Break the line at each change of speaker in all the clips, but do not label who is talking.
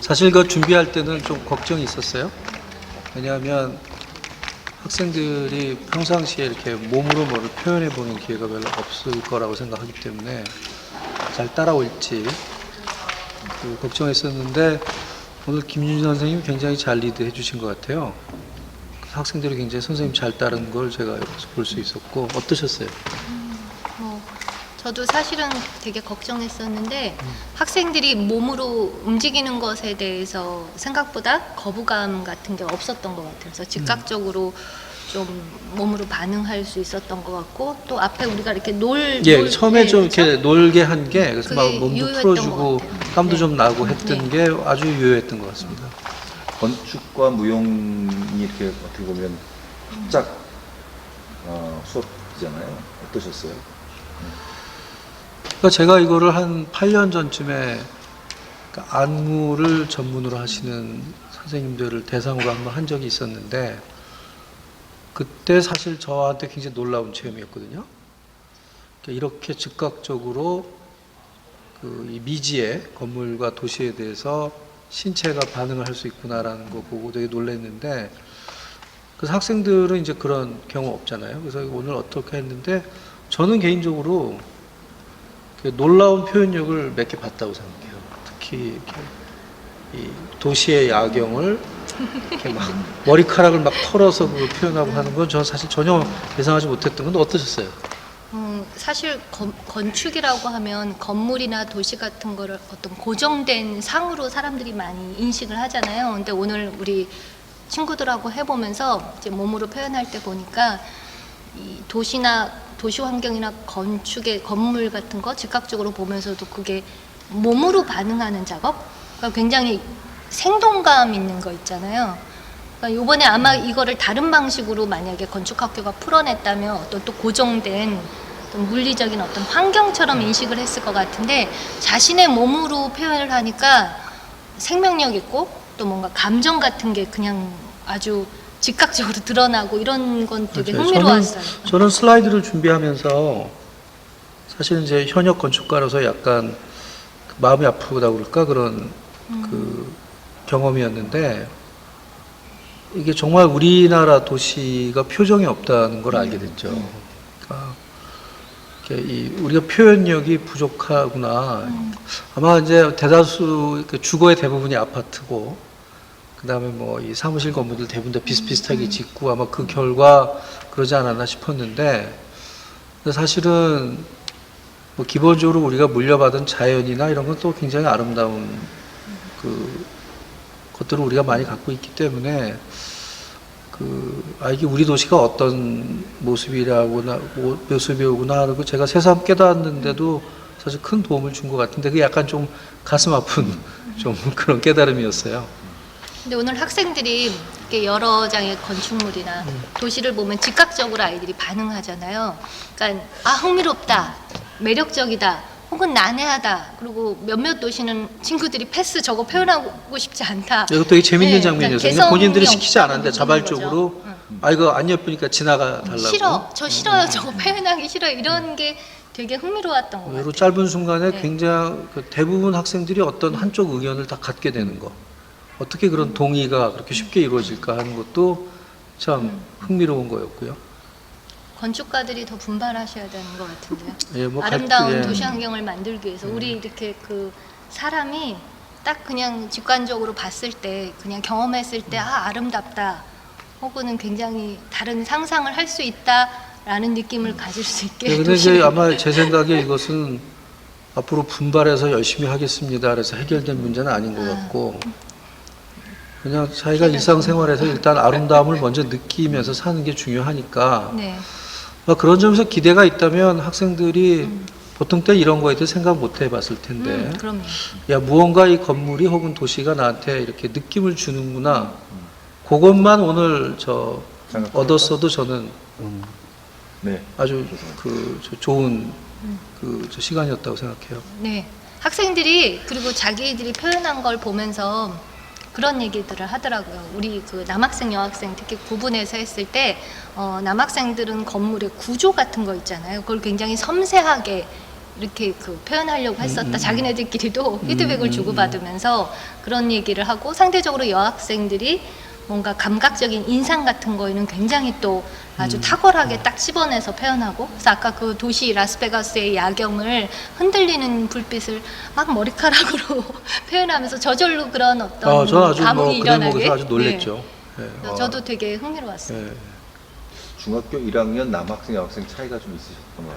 사실 그 준비할 때는 좀 걱정이 있었어요. 왜냐하면 학생들이 평상시에 이렇게 몸으로 뭐를 표현해 보는 기회가 별로 없을 거라고 생각하기 때문에 잘 따라올지 걱정했었는데, 오늘 김윤진 선생님이 굉장히 잘 리드해 주신 것 같아요. 학생들이 굉장히 선생님 잘 따르는 걸 제가 여기서 볼 수 있었고, 어떠셨어요?
저도 사실은 되게 걱정했었는데 학생들이 몸으로 움직이는 것에 대해서 생각보다 거부감 같은 게 없었던 것 같아요. 그래서 즉각적으로 좀 몸으로 반응할 수 있었던 것 같고, 또 앞에 우리가 이렇게
처음에 좀
그렇죠?
이렇게 놀게 한 게, 그래서 막 몸도
유효했던
풀어주고
것 같아요.
땀도
네.
좀 나고 했던 게 아주 유효했던 것 같습니다.
건축과 무용이 이렇게 어떻게 보면 합작 수업이잖아요. 어떠셨어요?
그러니까 제가 이거를 한 8년 전쯤에 안무를 전문으로 하시는 선생님들을 대상으로 한번 한 적이 있었는데, 그때 사실 저한테 굉장히 놀라운 체험이었거든요. 이렇게 즉각적으로 이 미지의 건물과 도시에 대해서 신체가 반응을 할 수 있구나라는 거 보고 되게 놀랐는데, 그래서 학생들은 이제 그런 경우 없잖아요. 그래서 오늘 어떻게 했는데, 저는 개인적으로 놀라운 표현력을 몇 개 봤다고 생각해요. 특히 이렇게 이 도시의 야경을 이렇게 막 머리카락을 막 털어서 그걸 표현하고 하는 건 저는 사실 전혀 예상하지 못했던 건데, 어떠셨어요?
사실 건축이라고 하면 건물이나 도시 같은 거를 어떤 고정된 상으로 사람들이 많이 인식을 하잖아요. 근데 오늘 우리 친구들하고 해보면서 이제 몸으로 표현할 때 보니까 이 도시 환경이나 건축의 건물 같은 거 즉각적으로 보면서도 그게 몸으로 반응하는 작업? 그러니까 굉장히 생동감 있는 거 있잖아요. 그러니까 이번에 아마 이거를 다른 방식으로 만약에 건축학교가 풀어냈다면 어떤 또 고정된 어떤 물리적인 어떤 환경처럼 인식을 했을 것 같은데, 자신의 몸으로 표현을 하니까 생명력 있고 또 뭔가 감정 같은 게 그냥 아주 즉각적으로 드러나고 이런 건 되게 흥미로웠어요.
저는 슬라이드를 준비하면서 사실 이제 현역 건축가로서 약간 마음이 아프다고 그럴까, 그런 경험이었는데, 이게 정말 우리나라 도시가 표정이 없다는 걸 알게 됐죠. 그러니까 우리가 표현력이 부족하구나. 아마 이제 대다수 주거의 대부분이 아파트고, 그 다음에 뭐 이 사무실 건물들 대부분 다 비슷비슷하게 짓고, 아마 그 결과 그러지 않았나 싶었는데, 사실은 뭐 기본적으로 우리가 물려받은 자연이나 이런 건 또 굉장히 아름다운 것들을 우리가 많이 갖고 있기 때문에, 이게 우리 도시가 어떤 모습이오구나 하는 거 제가 새삼 깨닫는데도 사실 큰 도움을 준 것 같은데, 그게 약간 좀 가슴 아픈 좀 그런 깨달음이었어요.
근데 오늘 학생들이 이렇게 여러 장의 건축물이나 도시를 보면 즉각적으로 아이들이 반응하잖아요. 그러니까 흥미롭다, 매력적이다, 혹은 난해하다. 그리고 몇몇 도시는 친구들이 패스, 저거 표현하고 싶지 않다.
이거 되게 재밌는 장면이었어요. 근데 본인들이
개성이
시키지 않았는데
없다고
자발적으로 이거 안 예쁘니까 지나가 달라고.
싫어, 저 싫어요, 저거 표현하기 싫어요, 이런 게 되게 흥미로웠던 것 같아요.
짧은 순간에
네.
굉장히 대부분 학생들이 어떤 한쪽 의견을 다 갖게 되는 거, 어떻게 그런 동의가 그렇게 쉽게 이루어질까 하는 것도 참 흥미로운 거였고요.
건축가들이 더 분발하셔야 되는 것 같은데요.
예, 뭐
아름다운 도시 환경을 만들기 위해서 우리 이렇게 사람이 딱 그냥 직관적으로 봤을 때, 그냥 경험했을 때 아름답다, 혹은 굉장히 다른 상상을 할 수 있다라는 느낌을 가질 수 있게.
근데 이제 아마 제 생각에 이것은 앞으로 분발해서 열심히 하겠습니다, 그래서 해결된 문제는 아닌 것 같고, 그냥 자기가 일상생활에서 일단 아름다움을 먼저 느끼면서 사는 게 중요하니까,
네.
그런 점에서 기대가 있다면 학생들이 보통 때 이런 거에 대해 생각 못 해봤을 텐데,
그럼요.
야, 무언가 이 건물이 혹은 도시가 나한테 이렇게 느낌을 주는구나, 그것만 오늘 얻었어도 저는
네.
아주 좋은 시간이었다고 생각해요.
네. 학생들이 그리고 자기들이 표현한 걸 보면서 그런 얘기들을 하더라고요. 우리 남학생, 여학생 특히 구분해서 했을 때 남학생들은 건물의 구조 같은 거 있잖아요. 그걸 굉장히 섬세하게 이렇게 그 표현하려고 했었다. 자기네들끼리도 피드백을 주고받으면서 그런 얘기를 하고, 상대적으로 여학생들이 뭔가 감각적인 인상 같은 거에는 굉장히 또 아주 탁월하게 딱 씹어내서 표현하고, 그래서 아까 그 도시 라스베가스의 야경을 흔들리는 불빛을 막 머리카락으로 표현하면서 저절로 그런 어떤
저는 아주
감흥이
그 대목에서
일어나게.
아주 놀랬죠. 네.
그래서 저도 되게 흥미로웠어요.
네.
중학교 1학년 남학생 여학생 차이가 좀 있으셨던 것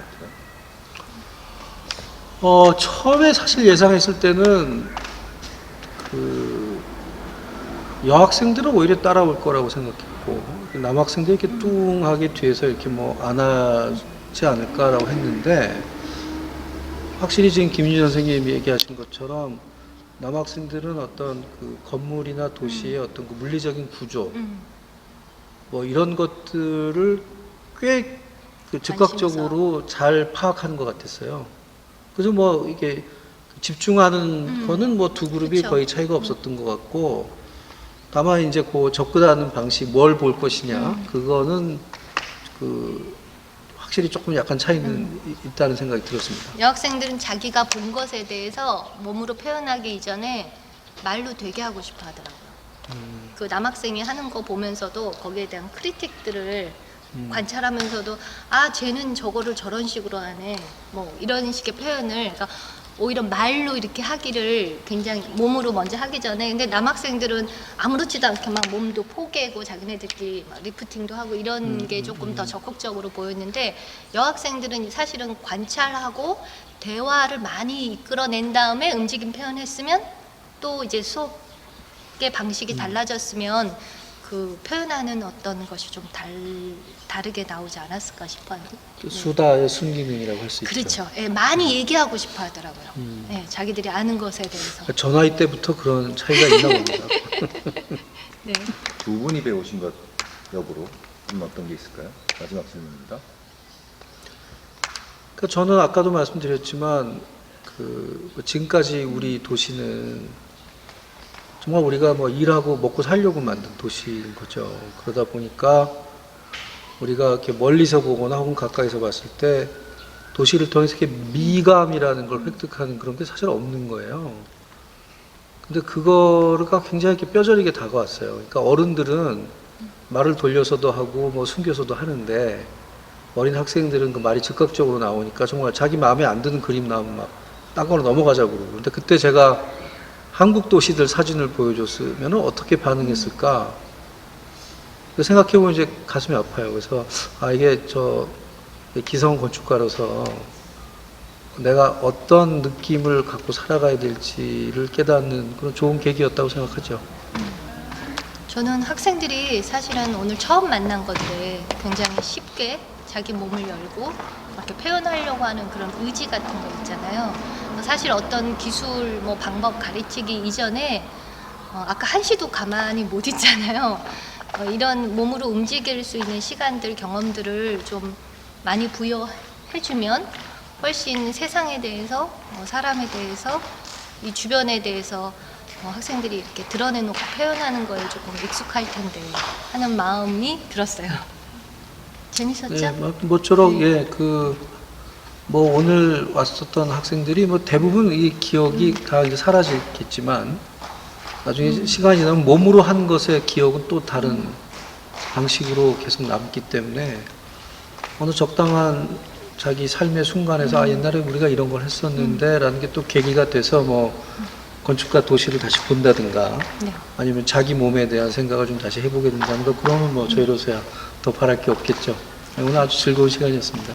같아요.
처음에 사실 예상했을 때는 그 여학생들은 오히려 따라올 거라고 생각했고, 남학생들이 이렇게 뚱하게 뒤에서 이렇게 뭐 안하지 않을까라고 했는데, 확실히 지금 김윤희 선생님이 얘기하신 것처럼 남학생들은 어떤 그 건물이나 도시의 어떤 그 물리적인 구조, 뭐 이런 것들을 꽤 그 즉각적으로 잘 파악하는 것 같았어요. 그래서 뭐 이게 집중하는 거는 뭐 두 그룹이
그쵸.
거의 차이가 없었던 것 같고, 다만 이제 그 접근하는 방식, 뭘 볼 것이냐, 그거는 그 확실히 조금 약간 차이는 있다는 생각이 들었습니다.
여학생들은 자기가 본 것에 대해서 몸으로 표현하기 이전에 말로 되게 하고 싶어 하더라고요. 그 남학생이 하는 거 보면서도 거기에 대한 크리틱들을 관찰하면서도, 아, 쟤는 저거를 저런 식으로 하네, 뭐 이런 식의 표현을, 그러니까 오히려 말로 이렇게 하기를 굉장히 몸으로 먼저 하기 전에, 근데 남학생들은 아무렇지도 않게 막 몸도 포개고 자기네들끼리 막 리프팅도 하고 이런 게 조금 더 적극적으로 보였는데, 여학생들은 사실은 관찰하고 대화를 많이 이끌어낸 다음에 움직임 표현했으면, 또 이제 수업의 방식이 달라졌으면 그 표현하는 어떤 것이 좀 다르게 나오지 않았을까 싶어요.
수다의 순기능이라고 할 수 있죠.
그렇죠. 예, 많이 얘기하고 싶어 하더라고요. 예, 자기들이 아는 것에 대해서.
저 나이 때부터 그런 차이가 있나 봅니다.
네.
두 분이 배우신 것 역으로 좀 어떤 게 있을까요? 마지막 질문입니다.
그러니까 저는 아까도 말씀드렸지만 그 지금까지 우리 도시는 정말 우리가 뭐 일하고 먹고 살려고 만든 도시인 거죠. 그러다 보니까 우리가 이렇게 멀리서 보거나 혹은 가까이서 봤을 때 도시를 통해서 이렇게 미감이라는 걸 획득하는 그런 게 사실 없는 거예요. 근데 그거가 굉장히 이렇게 뼈저리게 다가왔어요. 그러니까 어른들은 말을 돌려서도 하고 뭐 숨겨서도 하는데, 어린 학생들은 그 말이 즉각적으로 나오니까 정말 자기 마음에 안 드는 그림 나오면 막 딴 거로 넘어가자고 그러고. 근데 그때 제가 한국 도시들 사진을 보여줬으면 어떻게 반응했을까 생각해보면 이제 가슴이 아파요. 그래서 이게 저 기성 건축가로서 내가 어떤 느낌을 갖고 살아가야 될지를 깨닫는 그런 좋은 계기였다고 생각하죠.
저는 학생들이 사실은 오늘 처음 만난 건데 굉장히 쉽게 자기 몸을 열고 이렇게 표현하려고 하는 그런 의지 같은 거 있잖아요. 사실 어떤 기술 뭐 방법 가르치기 이전에 아까 한시도 가만히 못 있잖아요. 이런 몸으로 움직일 수 있는 시간들, 경험들을 좀 많이 부여해주면 훨씬 세상에 대해서, 사람에 대해서, 이 주변에 대해서 학생들이 이렇게 드러내놓고 표현하는 거에 조금 익숙할 텐데 하는 마음이 들었어요. 재밌었죠?
네, 모쪼록
네.
뭐 오늘 왔었던 학생들이 뭐 대부분 이 기억이 다 이제 사라지겠지만, 나중에 시간이 지나면 몸으로 한 것의 기억은 또 다른 방식으로 계속 남기 때문에 어느 적당한 자기 삶의 순간에서 옛날에 우리가 이런 걸 했었는데 라는 게 또 계기가 돼서 뭐 건축가 도시를 다시 본다든가,
네.
아니면 자기 몸에 대한 생각을 좀 다시 해보게 된다는 거, 그러면 뭐 저희로서야 더 바랄 게 없겠죠. 오늘 아주 즐거운 시간이었습니다.